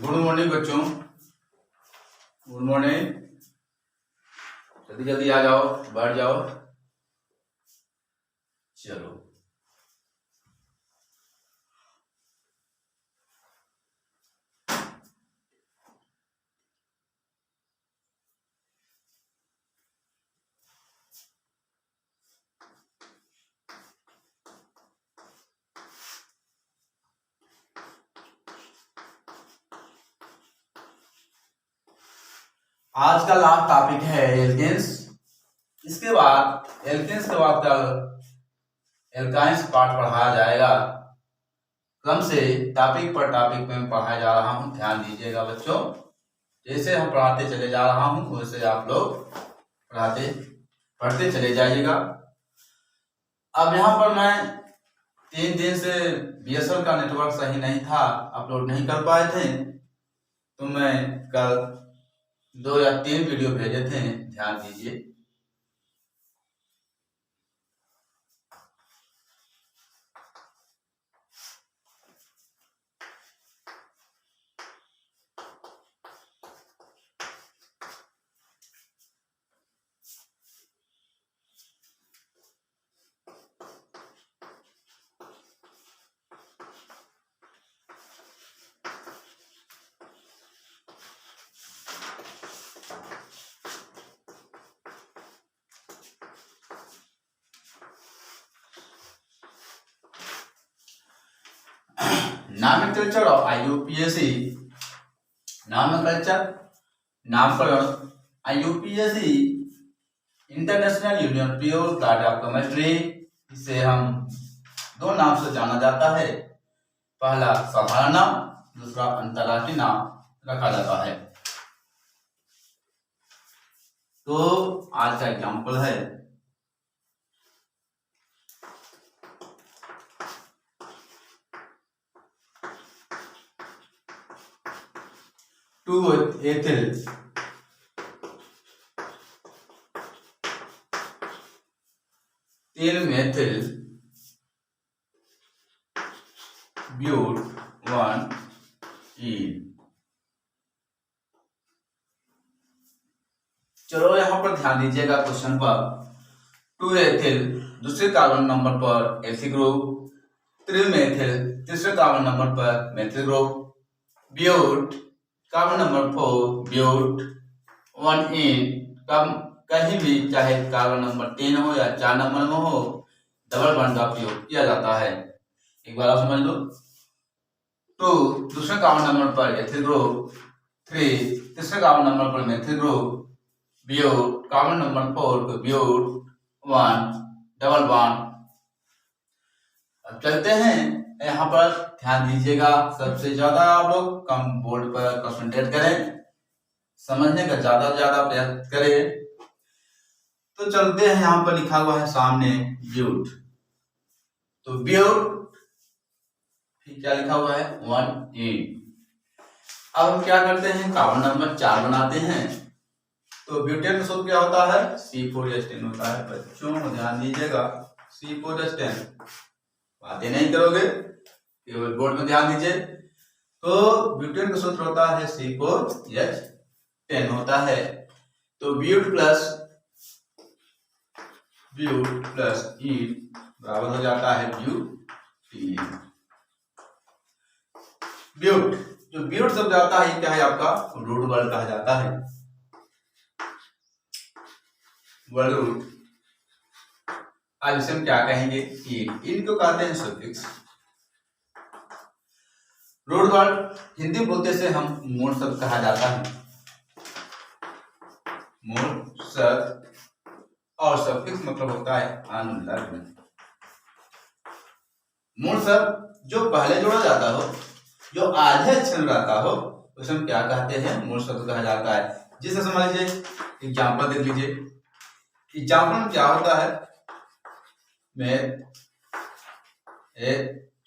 Good morning बच्चों। Good morning. जल्दी जल्दी आ जाओ, बैठ जाओ। चलो, आज का लास्ट टॉपिक है एल्केन्स। इसके बाद एल्केन्स के बाद कल एल्काइंस पार्ट पढ़ाया जाएगा। क्रम से टॉपिक पर टॉपिक में पढ़ाया जा रहा हूं, ध्यान दीजिएगा बच्चों। जैसे हम पढ़ाते चले जा रहा हूं वैसे आप लोग पढ़ते चले जाइएगा। अब यहाँ पर मैं 3 दिन से बीएसएनएल का नेटवर्क सही नहीं था, अपलोड नहीं कर पाए थे, तो मैं कल 2 या 3 वीडियो भेजे थे, ध्यान दीजिए। नामेनक्लेचर ऑफ IUPAC। नामकरण IUPAC international union pure clad of chemistry. इसे हम 2 नाम से जाना जाता है। पहला साधारण नाम, दूसरा अंतरराष्ट्रीय नाम रखा जाता है। तो आज का एग्जाम्पल है टू एथिल मेथिल ब्यूट 1 ईन। चलो यहाँ पर ध्यान दीजिएगा क्वेश्चन पर। 2 एथिल दूसरे कार्बन नंबर पर एथिल ग्रुप, 3 मेथिल तीसरे कार्बन नंबर पर methyl group, but carbon number 4 but 1 ene. कहीं भी चाहे कार्बन नंबर 3 हो या 4 नंबर में हो, डबल बॉन्ड का प्रयोग किया जाता है। एक बार आप समझ लो। 2 दूसरे कार्बन नंबर पर एथिल ग्रुप, 3 तीसरे कार्बन नंबर पर methyl group, but carbon number 4 को ब्यूट 1 डबल बॉन्ड। अब चलते हैं यहाँ पर, ध्यान दीजिएगा। सबसे ज्यादा आप लोग कम बोर्ड पर कंसंट्रेट करें, समझने का ज्यादा से ज्यादा प्रयास करें। तो चलते हैं, यहाँ पर लिखा हुआ है सामने ब्यूट। तो ब्यूट फिर क्या लिखा हुआ है 1 ईन। अब हम क्या करते हैं, कार्बन नंबर 4 बनाते हैं। तो ब्यूटेन का सूत्र क्या होता है, C4H10 होता है। बच्चों ध्यान दीजिएगा, C4H10। बातें नहीं करोगे, केवल बोर्ड में ध्यान दीजिए। तो ब्यूटेन का सूत्र होता है C4H10 होता है। तो ब्यूट प्लस ईन बराबर हो जाता है ब्यूटीन। ब्यूट, जो ब्यूट शब्द आता है क्या है आपका रूट वर्ड कहा जाता है, वर्ड रूट। आज इसे हम क्या कहेंगे, इन को कहते हैं सफिक्स। रूट वर्ड हिंदी बोलते से हम मूल शब्द कहा जाता है, मूल शब्द। और सफिक्स मतलब होता है अनुलग्न। मूल शब्द जो पहले जोड़ा जाता हो, जो आधे अक्षर में रहता हो, उसे हम क्या कहते हैं, मूल शब्द कहा जाता है। जिसे समझ लीजिए, एग्जाम्पल देख लीजिए। एग्जाम्पल में क्या होता है,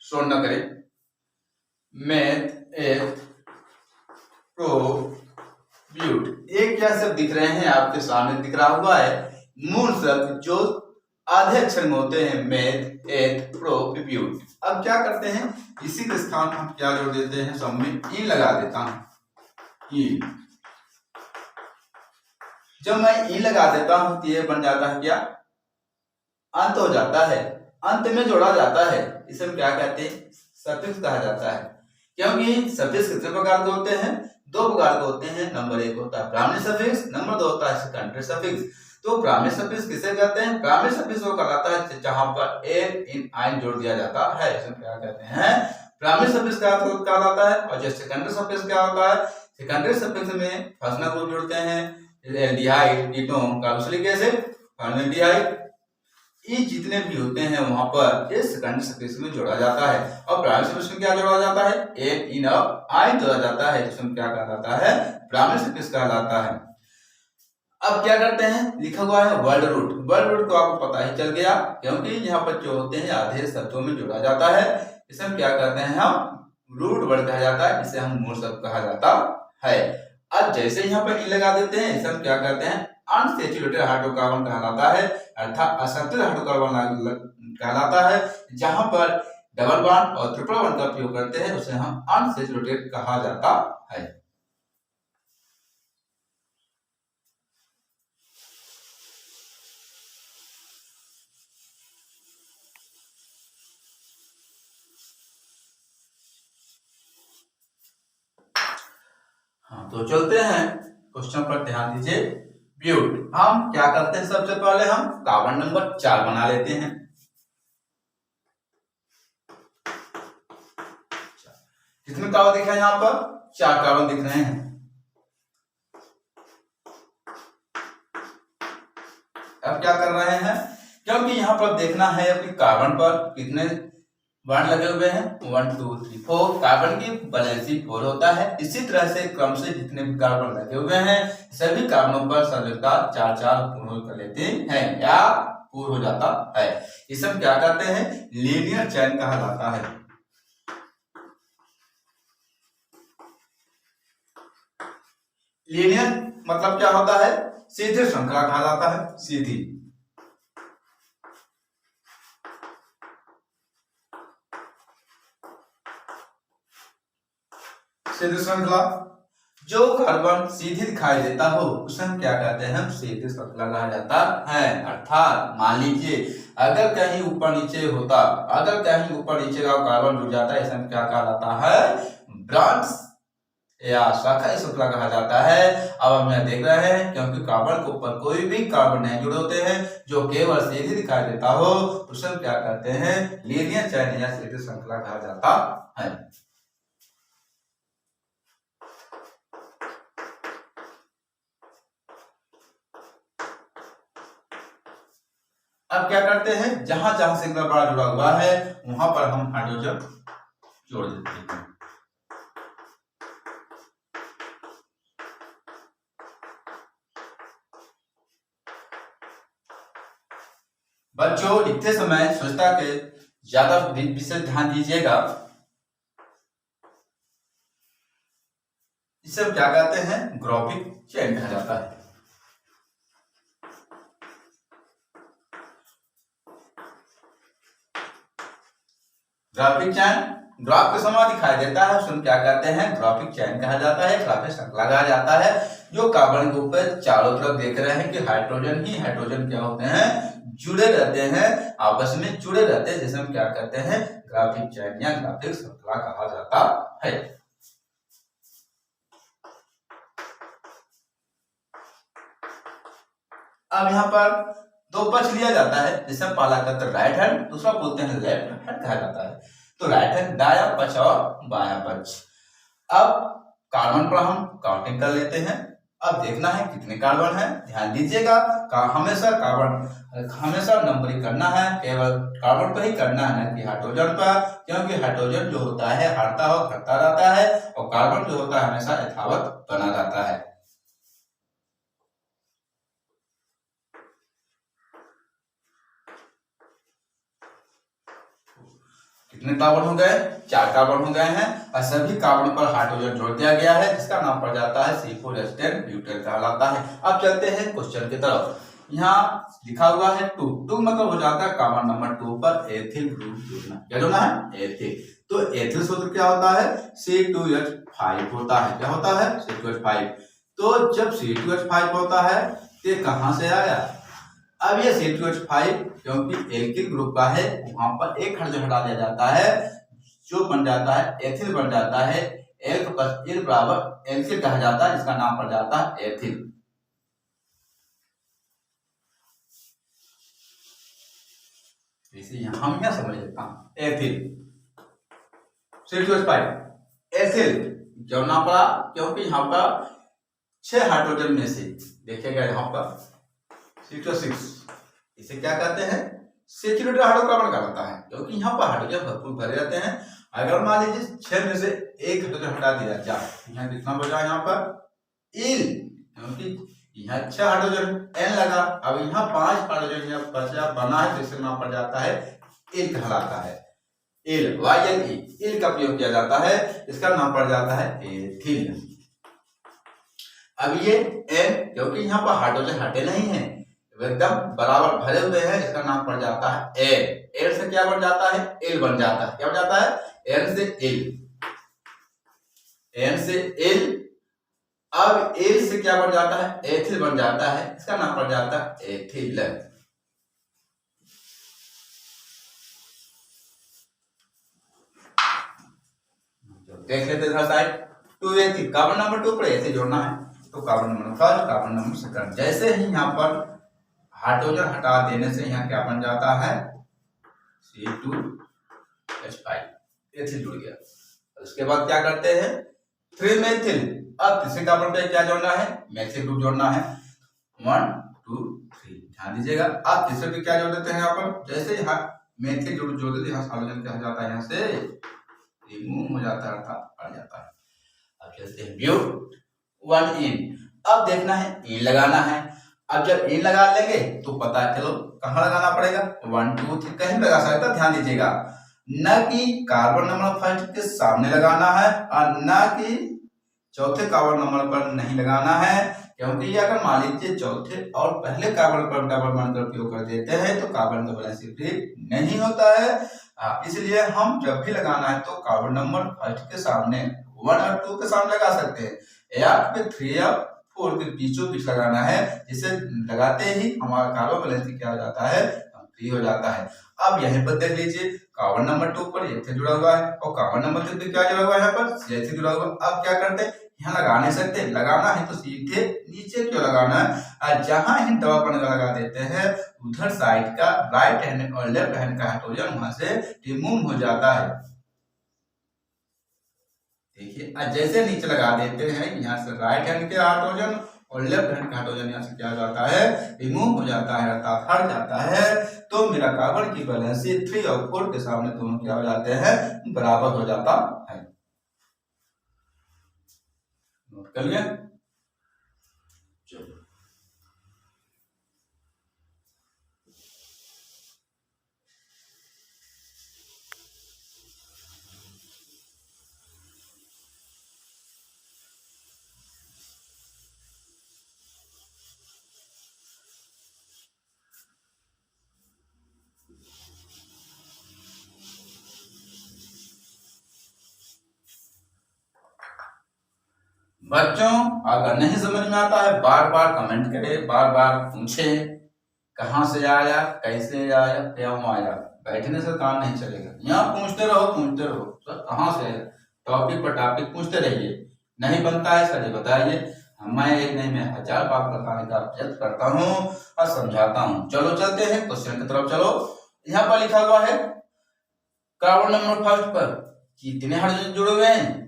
शोर न करें, मेथ एथ प्रो ब्यूट। एक क्या शब्द दिख रहे हैं आपके सामने, दिख रहा हुआ है मूल शब्द जो आधे अक्षर में होते हैं, मेथ एथ प्रो ब्यूट। अब क्या करते हैं, इसी के स्थान हम क्या जोड़ देते हैं, सब में ई लगा देता हूं। ई, जब मैं ई लगा देता हूं तो ये बन जाता है क्या, अंत हो जाता है, अंत में जोड़ा जाता है, इसे हम क्या कहते हैं, सफिक्स कहा जाता है। क्योंकि सफिक्स कितने प्रकार के होते हैं, दो प्रकार के होते हैं। नंबर एक होता है प्राइमरी सफिक्स, नंबर दो होता है सेकेंडरी सफिक्स। तो प्राइमरी सफिक्स किसे कहते हैं, प्राइमरी सफिक्स वो कहलाता है जहां पर एन इन आइन जोड़ दिया जाता है, इसे क्या कहते हैं, प्राइमरी सफिक्स कहलाता है। और जो सेकेंडरी सफिक्स क्या होता है, सेकेंडरी सफिक्स में फंक्शनल ग्रुप जोड़ते हैं, aldehyde, ketone, carboxylic acid, formaldehyde, ये जितने भी होते हैं वहां पर ये सेकेंडरी सफिक्स में जोड़ा जाता है। और प्राइमरी सफिक्स में क्या जोड़ा जाता है, एन इन और आइन जोड़ा जाता है, जिसमें क्या कहलाता है, प्राइमरी सफिक्स कहलाता है। अब क्या करते हैं, लिखा हुआ है वर्ड रूट। वर्ड रूट तो आपको पता ही चल गया, क्योंकि यहाँ पर जो होते हैं आधे शब्दों में जोड़ा जाता है, इसे हम क्या कहते हैं, हम रूट वर्ड कहा जाता है, इसे हम मूल शब्द कहा जाता है। अब जैसे यहाँ पर ई लगा देते हैं, इसे हम क्या कहते हैं, अनसैचुरेटेड हाइड्रोकार्बन कहलाता है, अर्थात असंतुलित हाइड्रोकार्बन कहलाता है। जहां पर डबल बॉन्ड और ट्रिपल बॉन्ड का उपयोग करते हैं उसे हम अनसैचुरेटेड कहा जाता है। हाँ, तो चलते हैं क्वेश्चन पर, ध्यान दीजिए। ब्यूट, हम क्या करते हैं, सबसे पहले हम कार्बन नंबर 4 बना लेते हैं। कितने कार्बन दिख रहे हैं, यहाँ पर 4 कार्बन दिख रहे हैं। अब क्या कर रहे हैं, क्योंकि यहाँ पर देखना है कि कार्बन पर कितने बॉन्ड लगे हुए हैं, 1 2 3 4, कार्बन की वैलेंसी 4 होता है। इसी तरह से क्रम से जितने भी कार्बन लगे हुए हैं सभी कार्बनों पर संयोजकता 4 4 पूर्ण कर लेते हैं या पूर्ण हो जाता है। इसे हम क्या कहते हैं, लीनियर चेन कहा जाता है। लीनियर मतलब क्या होता है, सीधी श्रृंखला कहा जाता है, सीधी। सीधी श्रृंखला, जो कार्बन सीधी दिखाई देता हो उसे हम क्या कहते हैं, सीधी श्रृंखला कहा जाता है। अर्थात मान लीजिए अगर कहीं ऊपर नीचे होता, अगर कहीं ऊपर नीचे का कार्बन जुड़ जाता है, इसे हम क्या कहलाता है, ब्रांच या शाखा श्रृंखला कहा जाता है। अब हम यहाँ देख रहे हैं, क्योंकि कार्बन के ऊपर कोई भी कार्बन नहीं जुड़े होते हैं, जो केवल सीधी दिखाई देता हो उसे हम क्या कहते हैं, लीनियर चेन या सीधी श्रृंखला कहा जाता है। अब क्या करते हैं, जहां जहां सिंगल बॉन्ड जुड़ा हुआ है वहां पर हम हाइड्रोजन जोड़ देते हैं। बच्चों लिखते समय स्वच्छता के ज्यादा विशेष ध्यान दीजिएगा। इसे हम क्या कहते हैं, ग्राफिक चेन कहा जाता है। ग्राफिक चैन, ग्राफ के समान दिखाई देता है, उसमें क्या कहते हैं, ग्राफिक चैन कहा जाता है, ग्राफिक श्रृंखला कहा जाता है। जो कार्बन के ऊपर चारों तरफ देख रहे हैं कि हाइड्रोजन ही हाइड्रोजन क्या होते हैं, जुड़े रहते हैं, आपस में जुड़े रहते हैं, जिसे हम क्या कहते हैं, ग्राफिक चैन या ग्राफिक श्रृंखला कहा जाता है। अब यहाँ पर दो पक्ष लिया जाता है, जिसे पहला कहते हैं राइट हैंड, दूसरा बोलते हैं लेफ्ट हैंड कहा जाता है। तो राइट हैंड दाया पक्ष और बाया पक्ष। अब कार्बन पर हम काउंटिंग कर लेते हैं। अब देखना है कितने कार्बन है, ध्यान दीजिएगा, हमेशा कार्बन हमेशा नंबरिंग करना है, केवल कार्बन पर ही करना है, न कि हाइड्रोजन पर, क्योंकि हाइड्रोजन जो होता है हरता हो घटता रहता है और कार्बन जो होता है हमेशा यथावत बना रहता है। कितने कार्बन हो गए, 4 कार्बन हो गए हैं और सभी कार्बन पर हाइड्रोजन जोड़ दिया गया है, जिसका नाम पड़ जाता है C4H10 ब्यूटेन कहलाता है। अब चलते हैं क्वेश्चन की तरफ। यहाँ लिखा हुआ है 2 मतलब हो जाता है कार्बन नंबर 2 पर एथिल ग्रुप जुड़ना। क्या जुड़ना है? एथिल। तो एथिल सूत्र क्या होता है? C2H5 होता है। क्या होता है? C2H5। तो जब C2H5 होता है ये कहां से आया? अब ये C2H5 क्योंकि एल्किल ग्रुप का है, वहां पर एक हाइड्रोजन हटा दिया जाता है, जो बन जाता है एथिल बन जाता है। एल्क प्लस इल बराबर एल्किल कहा जाता है, इसका नाम पड़ जाता है एथिल। इसे हम क्या समझ लेता हूं, एथिल C2H5 एथिल क्यों नाम पड़ा? क्योंकि यहाँ पर 6 हाइड्रोजन में से देखिएगा यहाँ पर C2H6 इसे क्या कहते हैं? सैचुरेटेड हाइड्रोकार्बन कहलाता है, क्योंकि यहाँ पर हाइड्रोजन भरपूर भरे रहते हैं। अगर मान लीजिए 6 में से एक हाइड्रोजन हटा दिया जाए, यहाँ कितना बचा? यहाँ पर इल, क्योंकि यहाँ 6 हाइड्रोजन एन लगा, अब यहाँ 5 हाइड्रोजन यहाँ बचा बना है, तो इसका नाम पड़ जाता है इल कहलाता है। इल YLE इल का प्रयोग किया जाता है, इसका नाम पड़ जाता है एथिल। अब ये एन क्योंकि यहाँ पर हाइड्रोजन हटे नहीं है, एकदम बराबर भरे हुए हैं, इसका नाम पड़ जाता है एल। एल से क्या बन जाता है? एल बन जाता है। क्या बन जाता है? एन से एल, एन से एल। अब एल से क्या बन जाता है? एथिल बन जाता है, इसका नाम पड़ जाता है एथिल। देख लेते हैं साइड 2 एथिल, कार्बन नंबर 2 पर एथिल जोड़ना है, तो carbon number first, carbon number second. जैसे ही यहाँ पर हाइड्रोजन हटा देने से यहाँ क्या बन जाता है? C2H5 एथिल जुड़ गया। उसके बाद क्या करते हैं? 3 मेथिल। अब तीसरे कार्बन पे क्या जोड़ना है? मेथिल ग्रुप जोड़ना है। 1 2 3 ध्यान दीजिएगा। अब तीसरे पे क्या जोड़ देते हैं? यहाँ पर जैसे यहाँ मेथिल जोड़ देते हैं, हाइड्रोजन क्या हो जाता है? यहाँ से रिमूव हो जाता है, अर्थात हट जाता है। अब चलते हैं ब्यूट 1 इन। अब देखना है इन लगाना है। अब जब इन लगा लेंगे तो पता है, चलो कहाँ लगाना पड़ेगा? 1 2 3 कहीं लगा सकता है, ध्यान दीजिएगा। न कि कार्बन नंबर फर्स्ट के सामने लगाना है और न कि चौथे कार्बन नंबर पर नहीं लगाना है, क्योंकि ये अगर मान लीजिए चौथे और पहले कार्बन पर डबल बॉन्ड का उपयोग कर देते हैं तो कार्बन का बैलेंस ठीक नहीं होता है। इसलिए हम जब भी लगाना है तो कार्बन नंबर फर्स्ट के सामने 1 और 2 के सामने लगा सकते हैं, या फिर 3 या 4 के बीचों बीच लगाना है, जिसे लगाते ही हमारा कार्बन बैलेंस क्या हो जाता है? फ्री हो जाता है। अब यहीं पर देख लीजिए कार्बन नंबर 2 पर एथिल जुड़ा हुआ है और कार्बन नंबर 3 पे क्या जुड़ा हुआ है? यहाँ पर CH3 जुड़ा हुआ है। अब क्या करते हैं? यहाँ लगा नहीं सकते, लगाना है तो सीधे नीचे क्यों लगाना है? जहां ही डबल बॉन्ड लगा देते हैं उधर साइड का राइट हैंड और लेफ्ट हैंड का हाइड्रोजन वहां से रिमूव हो जाता है। देखिए जैसे नीचे लगा देते हैं, यहाँ से राइट हैंड के हाइड्रोजन और लेफ्ट हैंड का हाइड्रोजन यहाँ से क्या हो जाता है? रिमूव हो जाता है, अर्थात हट जाता है। तो मेरा कार्बन की बैलेंस 3 और 4 के सामने दोनों क्या हो जाते हैं? बराबर हो जाता है। नोट कर लिया? चलो बच्चों, अगर नहीं समझ में आता है बार बार कमेंट करें, बार बार पूछें कहाँ से आया, कैसे आया, क्यों आया। बैठने से काम नहीं चलेगा, यहाँ पूछते रहो सर कहाँ से आया, टॉपिक पर टॉपिक पूछते रहिए। नहीं बनता है सर बताइए, मैं एक नहीं मैं 1000 बात बताने का प्रयत्न करता हूँ और समझाता हूँ। चलो चलते हैं क्वेश्चन की तरफ। चलो यहाँ पर लिखा हुआ है कार्बन नंबर फर्स्ट पर कितने हाइड्रोजन जुड़े हुए हैं?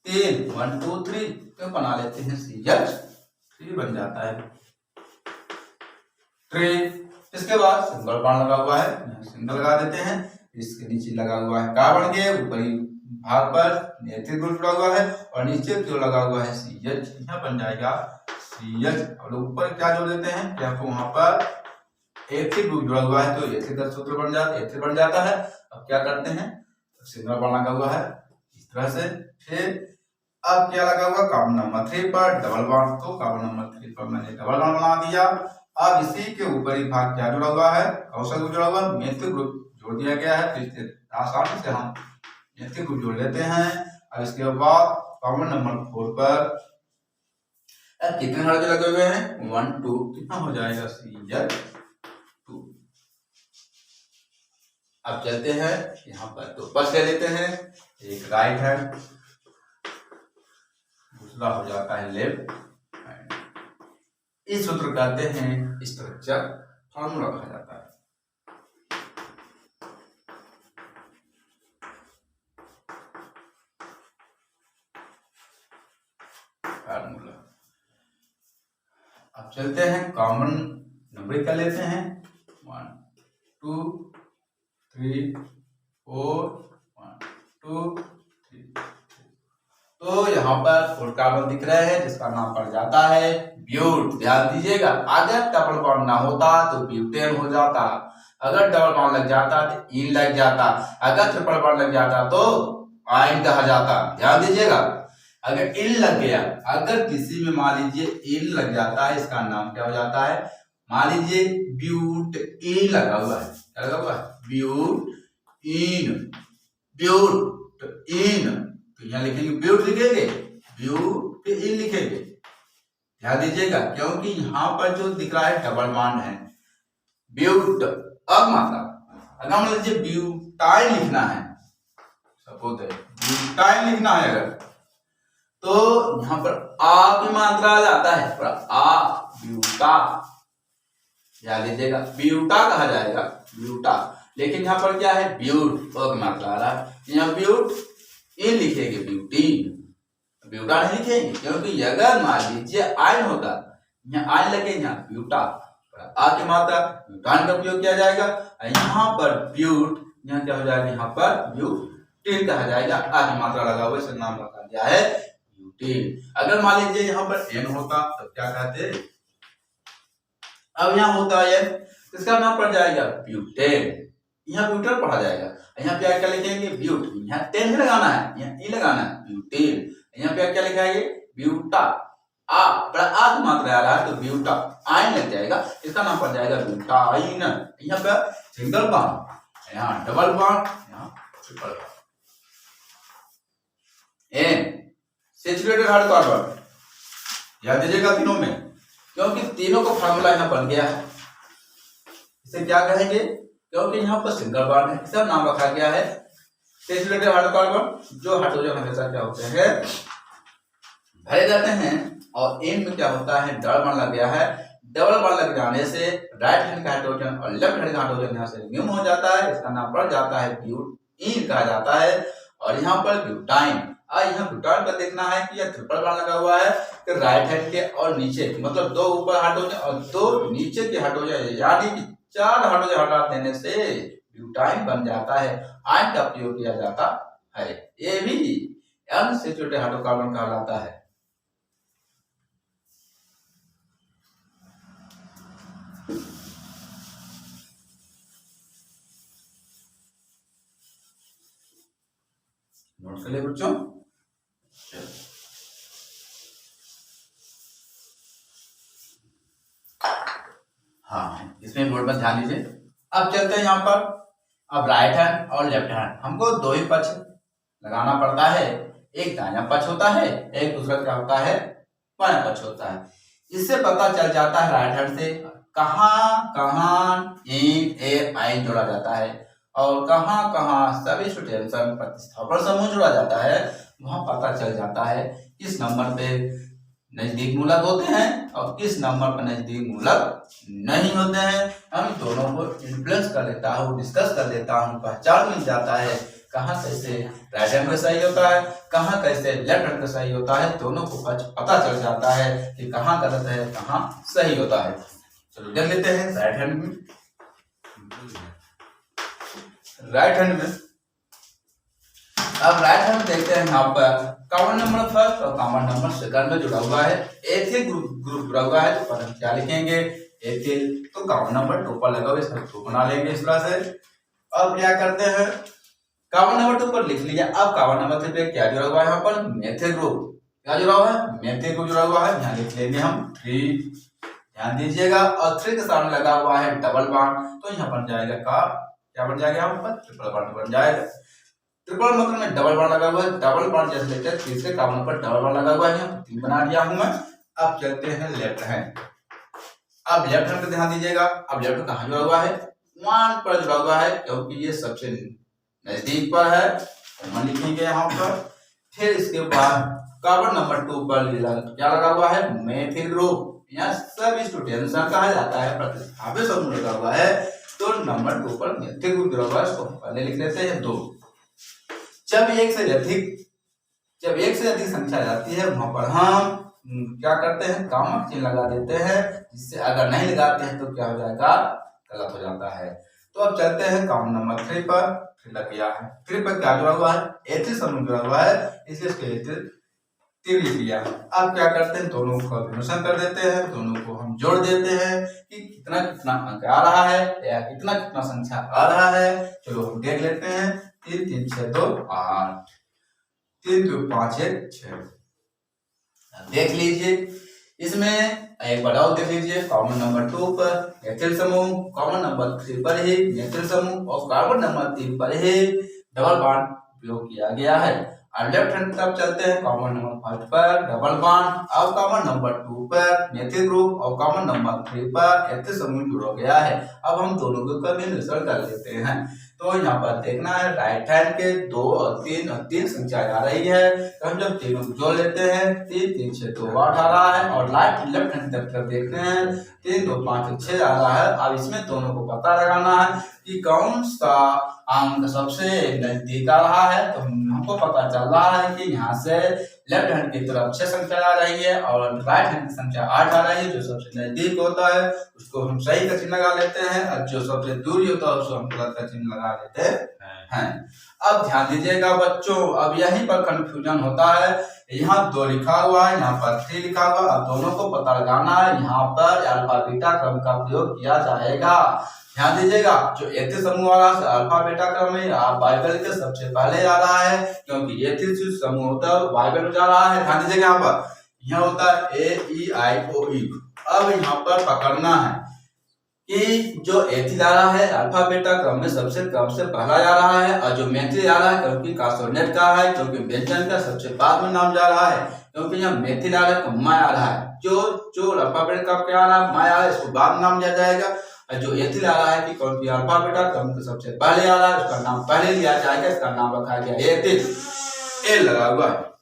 3 1 2 3 क्यों बना लेते हैं? CH3 बन जाता है। 3 इसके बाद सिंगल बॉन्ड लगा हुआ है, सिंगल लगा देते हैं। इसके नीचे लगा हुआ है कार्बन के ऊपरी भाग पर एथिल ग्रुप जुड़ा हुआ है और नीचे क्यों लगा हुआ है? CH। यहाँ बन जाएगा CH और ऊपर क्या जोड़ देते हैं? आपको वहां पर एथिल ग्रुप जुड़ा हुआ है तो एथिल का सूत्र बन जाता है, एथिल बन जाता है। अब क्या करते हैं? सिंगल बॉन्ड लगा हुआ है इस तरह से। फिर अब क्या लगा हुआ? कार्बन नंबर 3 पर डबल बॉन्ड, तो कार्बन नंबर 3 पर मैंने डबल बॉन्ड बना दिया। अब इसी के ऊपरी भाग क्या जुड़ा हुआ है, कौन सा ग्रुप जुड़ा हुआ है, मेथिल ग्रुप जोड़ दिया गया है। तो इससे आसानी से हम मेथिल ग्रुप जोड़ लेते हैं। अब इसके बाद कॉमन नंबर 4 पर कितने हाइड्रोजन लगे हुए हैं, 1 2, कितना हो जाएगा, CH2। अब चलते हैं यहाँ पर, तो बस ले लेते हैं, एक राइट हैंड, दूसरा हो जाता है लेफ्ट हैंड। इस सूत्र कहते हैं स्ट्रक्चर फार्मूला कहा जाता है। फार्मूला। अब चलते हैं कॉमन नंबर क्या लेते हैं, 1 2 3 4 1 2 3। तो यहाँ पर 4 कार्बन दिख रहे हैं जिसका नाम पड़ जाता है ब्यूट। ध्यान दीजिएगा, अगर डबल बॉन्ड ना होता तो ब्यूटेन हो जाता, अगर डबल बॉन्ड लग जाता तो इन लग जाता, अगर ट्रिपल बॉन्ड लग जाता तो आइन कहा जाता। ध्यान दीजिएगा, अगर इन लग गया, अगर किसी में मान लीजिए इन लग जाता है, इसका नाम क्या हो जाता है, मान लीजिए ब्यूट इन लगा हुआ है, क्या लगा हुआ है, ब्यूट इन, ब्यूट इन। तो यहाँ लिखेंगे ब्यूट, लिखेंगे ब्यूट इन लिखेंगे। ध्यान दीजिएगा, क्योंकि यहाँ पर जो दिख रहा है डबल बॉन्ड है, ब्यूट। अब मात्रा अगर मान लीजिए ब्यूटाइन लिखना है, सपोज है ब्यूटाइन लिखना है अगर, तो यहाँ पर आ की मात्रा आ जाता है, आ ब्यूटा। याद लीजिएगा, ब्यूटा कहा जाएगा, ब्यूटा। लेकिन यहाँ पर क्या है, ब्यूट, ओ की मात्रा आ रहा है, यहाँ ब्यूट इन लिखेंगे, ब्यूटीन, ब्यूटा नहीं लिखेंगे, क्योंकि अगर मान लीजिए आयन होता, यहाँ आयन लगे, यहाँ ब्यूटा, आ की मात्रा ब्यूटान का प्रयोग किया जाएगा। यहाँ पर ब्यूट, यहाँ क्या हो जाएगा, यहाँ पर ब्यूटीन कहा जाएगा, आ की मात्रा लगा हुआ, इसका नाम रखा गया है ब्यूटीन। अगर मान लीजिए यहाँ पर एन होता तो क्या कहते, अब यहाँ होता है इसका नाम पड़ जाएगा ब्यूटेन, यहाँ ब्यूटेन पढ़ा जाएगा। यहाँ पे क्या लिखेंगे, ब्यूट, यहाँ टेन ही लगाना है, यहाँ ई लगाना है, ब्यूटेन। यहाँ पे क्या लिखाएंगे, ब्यूटा, आ बड़ा आ की मात्रा आ रहा है तो ब्यूटा आइन लग जाएगा, इसका नाम पड़ जाएगा ब्यूटाइन। यहाँ पे सिंगल बॉन्ड, यहाँ डबल बॉन्ड, यहाँ triple bond. Unsaturated hydrocarbon, याद दीजिएगा तीनों में, क्योंकि तीनों का फार्मूला यहाँ बन गया है। इसे क्या कहेंगे, क्योंकि यहाँ पर सिंगल बॉन्ड है, इसका नाम रखा गया है सैचुरेटेड हाइड्रोकार्बन। जो हाइड्रोजन हमेशा क्या होते हैं, भरे जाते हैं, और एन में क्या होता है, डबल बॉन्ड लग गया है। डबल बॉन्ड लग जाने से राइट हैंड का हाइड्रोजन और लेफ्ट हैंड का हाइड्रोजन यहाँ से रिमूव हो जाता है, इसका नाम पड़ जाता है ब्यूटीन कहा जाता है। और यहाँ पर ब्यूटाइन, यहाँ ब्यूटाइन का देखना है कि यह ट्रिपल बॉन्ड लगा हुआ है, तो राइट हैंड के और नीचे, मतलब 2 ऊपर हाइड्रोजन और 2 नीचे के हाइड्रोजन, यानी कि 4 हाइड्रोजन हटा देने से ब्यूटाइन बन जाता है, आयन का प्रयोग किया जाता है। ये भी अनसैचुरेटेड हाइड्रोकार्बन कहलाता है। नोट कर ले बच्चों। हाँ, इसमें बोर्ड पर ध्यान दीजिए। अब चलते हैं यहाँ पर, अब राइट हैंड और लेफ्ट हैंड हमको 2 ही पक्ष लगाना पड़ता है, एक दायां पक्ष होता है, एक दूसरा क्या होता है, बायां पक्ष होता है। इससे पता चल जाता है राइट हैंड से कहाँ कहाँ इन ए आइन जोड़ा जाता है, और कहाँ कहाँ सब्स्टिट्यूशन प्रतिस्थापन समूह जोड़ा जाता है, वहां पता चल जाता है किस नंबर पे नजदीक मूलक होते हैं और किस नंबर पर नजदीक मूलक नहीं होते हैं। हम दोनों को इन्फ्लुएंस कर लेता हूँ, डिस्कस कर लेता हूँ, पहचान मिल जाता है कहाँ कैसे राइट हैंड का सही होता है, कहाँ कैसे लेफ्ट हैंड का सही होता है। दोनों को पता चल जाता है कि कहाँ गलत है, कहाँ सही होता है। चलो देख लेते हैं राइट हैंड में। राइट हैंड में अब राइट हैंड देखते हैं, यहाँ पर कॉमन नंबर फर्स्ट और कॉमन नंबर सेकंड में जुड़ा हुआ है, एथिल ग्रुप जुड़ा हुआ है, तो क्या लिखेंगे, एथिल। तो कॉमन नंबर 2 पर लगा हुआ है, इसका 2 बना लेंगे इस तरह से। अब क्या करते हैं, कॉमन नंबर 2 पर लिख लिया। अब कॉमन नंबर 3 पे क्या जुड़ा हुआ है, यहाँ पर मेथिल ग्रुप, क्या जुड़ा हुआ है, मेथिल ग्रुप जुड़ा हुआ है, यहाँ लिख लेंगे हम 3 ध्यान दीजिएगा। और 3 के सामने लगा हुआ है डबल बॉन्ड, तो यहाँ बन जाएगा क्या बन जाएगा, यहाँ पर ट्रिपल बॉन्ड बन जाएगा। ट्रिपल मतलब में डबल बॉन्ड लगा हुआ है, डबल बॉन्ड जैसे लेते हैं तीसरे कार्बन पर डबल बॉन्ड लगा हुआ है, यहाँ 3 बना दिया हूं मैं। अब चलते हैं लेफ्ट हैंड। अब लेफ्ट हैंड पे ध्यान दीजिएगा। अब लेफ्ट हैंड कहाँ जुड़ा हुआ है, 1 पर जुड़ा हुआ है, क्योंकि ये सबसे नजदीक पर है, 1 लिखेंगे यहाँ पर। फिर इसके बाद कार्बन नंबर 2 पर क्या लगा हुआ है, मेथिल ग्रुप। यहाँ सब स्टूडेंट कहा जाता है प्रतिस्थापित समूह लगा हुआ है, तो नंबर 2 पर मेथिल ग्रुप जुड़ा हुआ है, इसको पहले लिख लेते हैं 2। जब एक से अधिक संख्या आ जाती है वहां पर हम क्या करते हैं, कामक चिन्ह लगा देते हैं, जिससे अगर नहीं लगाते हैं तो क्या हो जाएगा, गलत हो जाता है। तो अब चलते हैं काम नंबर 3 पर। फिर लग गया है 3 पर क्या जुड़ा हुआ है, एथिल समूह जुड़ा हुआ है, इसलिए इसके एथिल 3 लिख दिया। अब क्या करते हैं, दोनों को कॉम्बिनेशन कर देते हैं, दोनों को हम जोड़ देते हैं कि कितना कितना अंक आ रहा है या कितना कितना संख्या आ रहा है। चलो हम देख लेते हैं। 3 3 6 2 8, 3 2 5 1 6। देख लीजिए, इसमें एक बार और देख लीजिए, कॉमन नंबर 2 पर एथिल समूह, कॉमन नंबर 3 पर ही मेथिल समूह और कार्बन नंबर 3 पर ही डबल बॉन्ड उपयोग किया गया है। और लेफ्ट हैंड तरफ चलते हैं, कॉमन नंबर 5 पर डबल बॉन्ड, अब कॉमन नंबर 2 पर मेथिल ग्रुप और कॉमन नंबर 3 पर एथिल समूह जुड़ा गया है। अब हम दोनों को कॉम्बिनेशन कर लेते हैं। तो यहाँ पर देखना है राइट हैंड के 2 और 3 संख्या आ रही है, तो हम जब तीनों जोड़ लेते हैं 3 3 6 2 8 आ रहा है, और लेफ्ट हैंड तरफ देखते हैं 3 2 5 6 आ रहा है। अब इसमें दोनों को पता लगाना है कि कौन सा अंक सबसे नजदीक आ रहा है। तो हमको पता चल रहा है कि यहाँ से लेफ्ट हैंड की तरफ 6 संख्या आ रही है और राइट हैंड की संख्या 8 आ रही है। जो सबसे नजदीक होता है उसको हम सही का चिन्ह लगा लेते हैं, और जो सबसे दूरी होता है उसको हम गलत का चिन्ह लगा लेते हैं। अब ध्यान दीजिएगा बच्चों, अब यहीं पर कंफ्यूजन होता है। यहाँ 2 लिखा हुआ है, यहाँ पर 3 लिखा हुआ है। अब दोनों को पता लगाना है, यहाँ पर अल्फा बीटा क्रम का प्रयोग किया जाएगा। ध्यान दीजिएगा, जो एथिल समूह वाला अल्फा बीटा क्रम में बाइबल के सबसे पहले आ रहा है, क्योंकि एथिल समूह होता है बाइबल में जा रहा है। ध्यान दीजिएगा, यहाँ होता है AEIOE। अब यहाँ पर पकड़ना है कि जो एथिल आ रहा है अल्फा बीटा क्रम में सबसे कम से पहला जा रहा है, और जो मेथिल आ रहा है क्योंकि कांसोनेट का है, क्योंकि व्यंजन का सबसे बाद में नाम जा रहा है, क्योंकि यहाँ मेथिल आ रहा है माय आ रहा है, जो अल्फा बीटा का क्या आ रहा है माय आ रहा है, इसको बाद में नाम दिया जाएगा। और जो एथिल आ रहा है कि कौन सी अल्फा बीटा क्रम के सबसे पहले आ रहा है, उसका नाम पहले लिया जाएगा, इसका नाम रखा गया एथिल। ए लगा हुआ है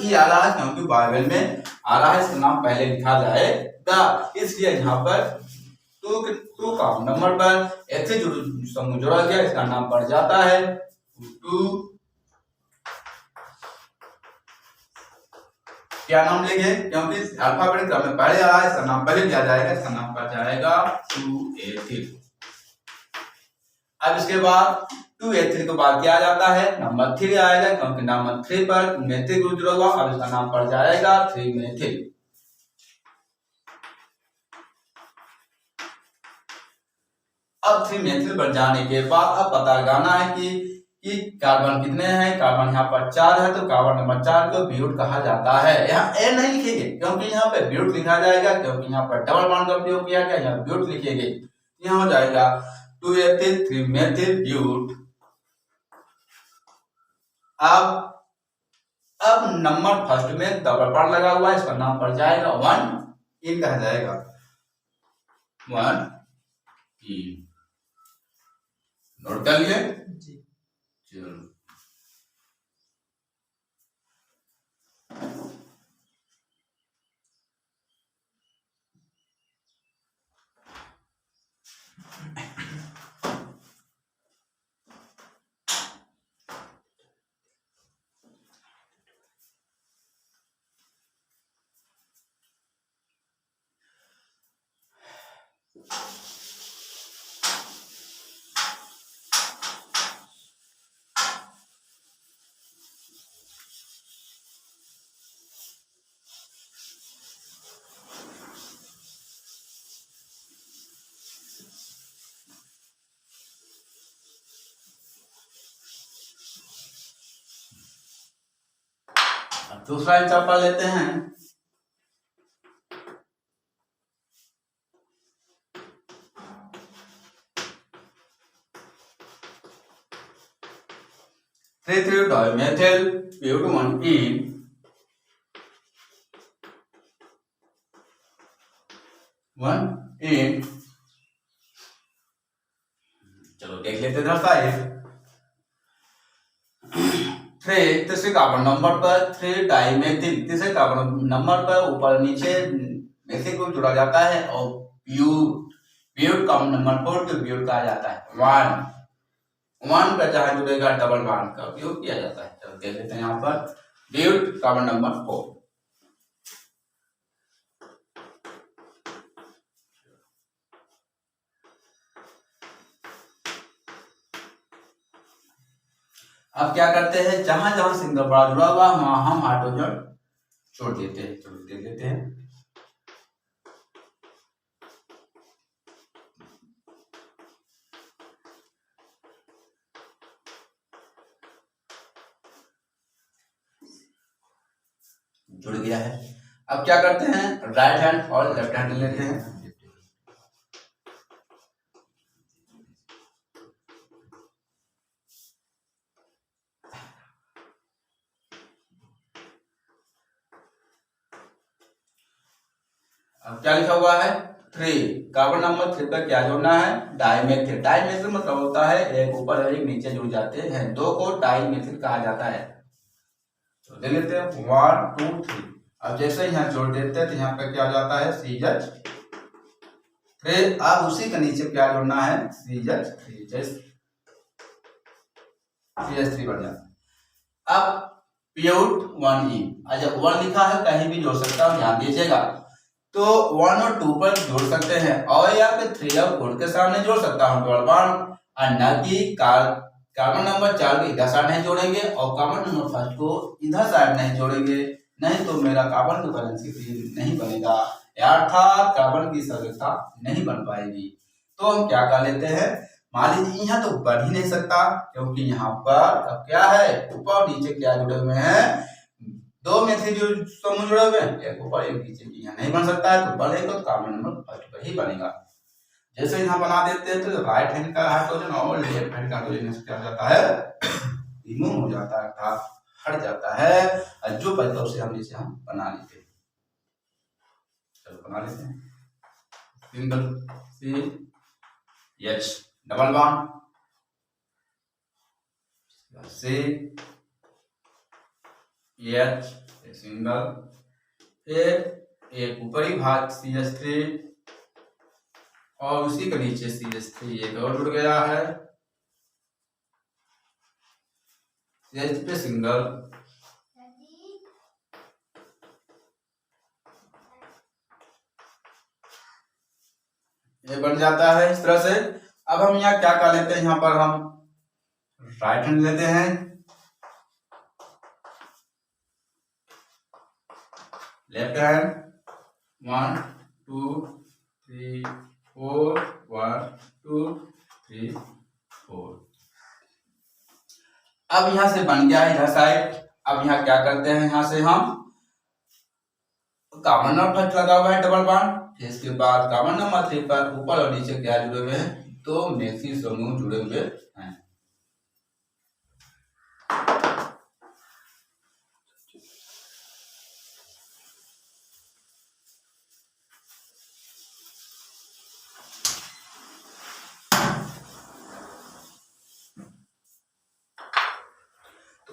ई आ रहा है क्योंकि बाइबल में आ रहा है, इसका नाम पहले लिखा जाएगा। इसलिए यहाँ पर 2 का नंबर पर एथिल समूह जोड़ा गया, इसका नाम पड़ जाता है 2। क्या नाम लेंगे, क्योंकि अल्फाबेट क्रम में पहले आ रहा है, इसका नाम पहले लिया जाएगा, इसका नाम पड़ जाएगा 2 एथिल। अब इसके बाद 2 एथिल के बाद क्या आ जाता है, नंबर 3 आएगा, क्योंकि नंबर 3 पर मेथिल ग्रुप जुड़ा हुआ, अब इसका नाम पड़ जाएगा 3 मेथिल। अब 3 मेथिल बन जाने के बाद अब पता लगाना है कि कार्बन कितने हैं। कार्बन यहाँ पर 4 है, तो कार्बन नंबर 4 को ब्यूट कहा जाता है। यहाँ ए नहीं लिखेंगे क्योंकि यहाँ पे ब्यूट लिखा जाएगा, क्योंकि यहाँ पर डबल बॉन्ड का प्रयोग किया गया, यहाँ ब्यूट लिखेंगे। यहाँ हो जाएगा 2 एथिल 3 मेथिल ब्यूट। अब नंबर फर्स्ट में डबल बॉन्ड लगा हुआ है, इसका नाम पड़ जाएगा 1 इन कहा जाएगा 1 इन। नोट कर लिए जी। चलो दूसरा एग्जांपल लेते हैं। 3 dimethyl butadiene 1 चलो देख लेते हैं तीसरे कार्बन नंबर पर 3 डाइमेथिल, तीसरे कार्बन नंबर पर ऊपर नीचे मेथिल ग्रुप जुड़ा जाता है और ब्यूट कार्बन नंबर 4 को ब्यूट कहा जाता है। 1 का जहां जुड़ेगा डबल बॉन्ड का उपयोग किया जाता है। चलो देख लेते हैं यहाँ पर ब्यूट कार्बन नंबर 4। अब क्या करते हैं, जहां जहां सिंगल बॉन्ड जुड़ा हुआ वहां हम हाइड्रोजन छोड़ देते हैं। चलो देख लेते हैं। जुड़ गया है। अब क्या करते हैं, राइट हैंड और लेफ्ट हैंड लेते हैं। अब क्या लिखा हुआ है, 3 कार्बन नंबर 3 पर क्या जोड़ना है, डाइमेथिल। डाइमेथिल मतलब होता है एक ऊपर और एक नीचे जुड़ जाते हैं, दो को डाइमेथिल कहा जाता है। तो देख लेते हैं 1 2 3। अब जैसे यहाँ जोड़ देते हैं तो यहाँ पे क्या हो जाता है, CH। फिर अब उसी के नीचे क्या जोड़ना है, CH3 बन जाता है। अब प्यूट 1E, जब 1 लिखा है कहीं भी जोड़ सकता हूँ, ध्यान दीजिएगा। तो 1 और 2 पर जोड़ सकते हैं और या फिर 3 और 4 के सामने जोड़ सकता हूँ डबल बॉन्ड, और न कि कार्बन नंबर 4 को इधर साइड नहीं जोड़ेंगे और कार्बन नंबर 1 को इधर साइड नहीं जोड़ेंगे, नहीं तो मेरा कार्बन की वैलेंसी नहीं बनेगा, अर्थात कार्बन की संरचना नहीं बन पाएगी। तो हम क्या कर लेते हैं, मान लीजिए यहाँ तो बढ़ ही नहीं सकता क्योंकि यहाँ पर अब क्या है, ऊपर और नीचे क्या जुड़े हुए हैं, दो मेथिल जो समूह जुड़े हुए हैं, एक ऊपर एक नीचे, यहाँ नहीं बन सकता है तो बनेगा तो कार्बन नंबर 1 पर ही बनेगा। जैसे यहाँ बना देते हैं तो राइट हैंड का हाइड्रोजन और लेफ्ट हैंड का हाइड्रोजन क्या हो जाता है, रिमूव हो जाता है, अर्थात हट जाता है, और जो बचता उसे हम इसे हम बना लेते हैं। चलो बना लेते हैं, single CH double bond CH single, फिर एक ऊपरी भाग CH3 और उसी के नीचे CH3 एक और जुड़ गया है, CH पे सिंगल, ये बन जाता है इस तरह से। अब हम यहाँ क्या कर लेते हैं, यहाँ पर हम राइट हैंड लेते हैं, लेफ्ट हैंड 1 2 3 4 1 2 3 4। अब यहां से बन गया है इधर साइड। अब यहाँ क्या करते हैं, यहाँ से हम कार्बन नंबर 1 लगा हुआ है डबल बॉन्ड, फिर इसके बाद कार्बन नंबर 3 पर ऊपर और नीचे क्या जुड़े हुए हैं, तो मेथिल समूह जुड़े हुए हैं।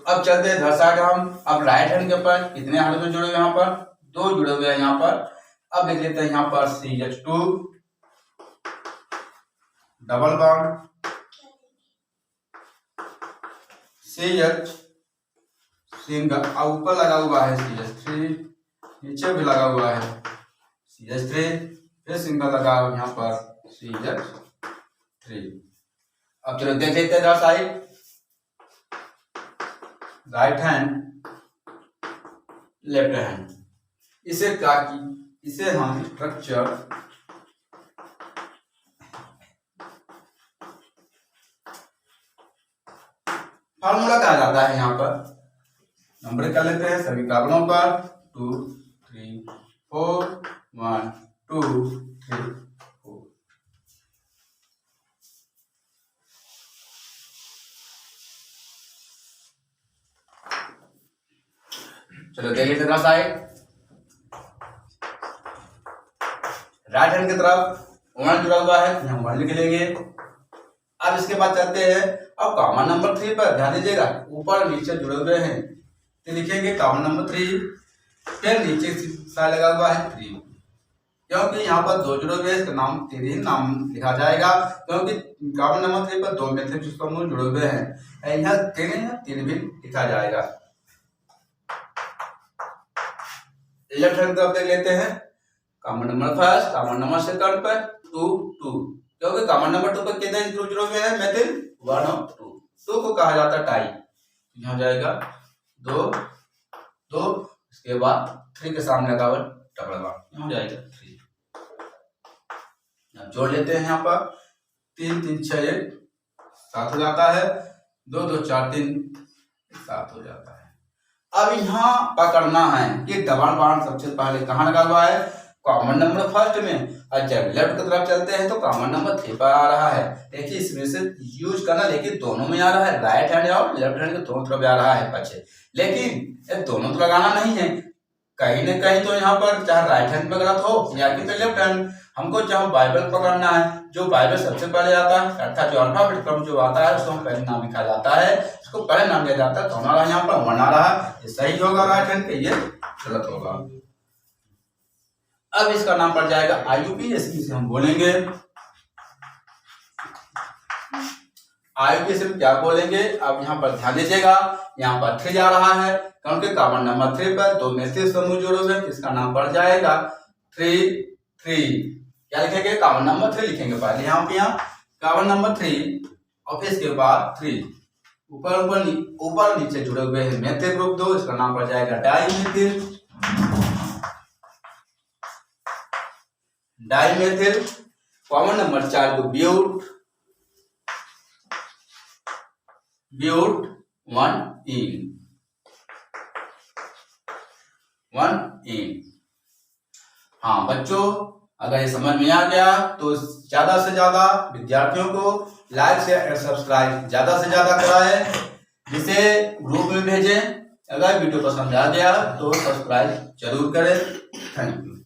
अब चलते हैं इधर साइड हम। अब राइट हैंड के ऊपर कितने हाइड्रोजन जुड़े हुए हैं, यहाँ पर 2 जुड़े हुए हैं यहाँ पर। अब लिख लेते हैं यहाँ पर CH2 double bond, CH single, अब ऊपर लगा हुआ है CH3, नीचे भी लगा हुआ है CH3, फिर सिंगल लगा हुआ यहाँ पर CH3। अब चलो देख लेते हैं इधर side, right hand left hand, इसे क्या की, इसे हम स्ट्रक्चर फार्मूला कहा जाता है। यहाँ पर नंबर कर लेते हैं सभी कार्बनों पर 2 3 4 1 2 3 4। चलो देख लेते हैं साइड। राइट हैंड की तरफ 1 जुड़ा हुआ है, हम 1 लिख लेंगे। अब इसके बाद चलते हैं, अब कॉमन नंबर 3 पर ध्यान दीजिएगा, ऊपर नीचे जुड़े हुए हैं तो लिखेंगे कॉमन नंबर 3, फिर नीचे साइड लगा हुआ है 3, क्योंकि यहाँ पर 2 जुड़े हुए हैं, इसका नाम 3 ही नाम लिखा जाएगा, क्योंकि कॉमन नंबर 3 पर 2 मैथ्स समूह जुड़े हुए हैं। यहाँ 3 भी लिखा जाएगा। लेफ्ट हैंड तरफ देख लेते हैं, common number first, common number second पर 2 2, क्योंकि कॉमन नंबर 2 पर कितने ग्रुप जुड़े हुए हैं मैथिल 1 और 2 को कहा जाता है टाई। यहाँ जाएगा 2 2, इसके बाद 3 के सामने लगा हुआ डबल 1, यहाँ जाएगा 3। जोड़ लेते हैं, यहाँ पर 3 3 6 1 7 हो जाता है, 2 2 4 3 7 हो जाता है। अब यहाँ पकड़ना है कि डबल बाण सबसे पहले कहाँ लगा हुआ है, कॉमन नंबर फर्स्ट में, और जब लेफ्ट की तरफ चलते हैं तो कॉमन नंबर 3 पर आ रहा है। देखिए इसमें से यूज करना, लेकिन दोनों में आ रहा है, राइट हैंड और लेफ्ट हैंड के दोनों तरफ आ रहा है बच्चे, लेकिन ये दोनों तो लगाना नहीं है, कहीं न कहीं तो यहाँ पर चाहे राइट हैंड में गलत हो या कि तो लेफ्ट हैंड, हमको जहाँ बाइबल पकड़ना है, जो बाइबल सबसे पहले आता है, अर्थात जो अल्फाबेट क्रम जो आता है उसको पहले नाम लिखा जाता है, उसको पहले नाम लिया जाता है। तो हमारा यहाँ पर 1 आ रहा है, ये सही होगा राइट हैंड पे, ये गलत होगा। अब इसका नाम पड़ जाएगा IUPAC से हम बोलेंगे। IUPAC में क्या बोलेंगे, अब यहाँ पर ध्यान दीजिएगा, यहाँ पर 3 जा रहा है, क्योंकि कॉमन नंबर 3 पर 2 मैथिल समूह जुड़े हुए, इसका नाम पड़ जाएगा 3 3। क्या लिखेंगे, कॉमन नंबर 3 लिखेंगे पहले, यहाँ पे कॉमन नंबर 3 और फिर इसके बाद 3, ऊपर नीचे जुड़े हुए हैं मैथिल ग्रुप 2, इसका नाम पड़ जाएगा डाइमेथिल। डाइमेथिल कॉमन नंबर 4 को ब्यूट 1 हाँ बच्चों, अगर ये समझ में आ गया तो ज्यादा से ज्यादा विद्यार्थियों को लाइक शेयर सब्सक्राइब ज्यादा से ज्यादा कराएं, जिसे ग्रुप में भेजें। अगर वीडियो पसंद आ गया तो सब्सक्राइब जरूर करें। Thank you.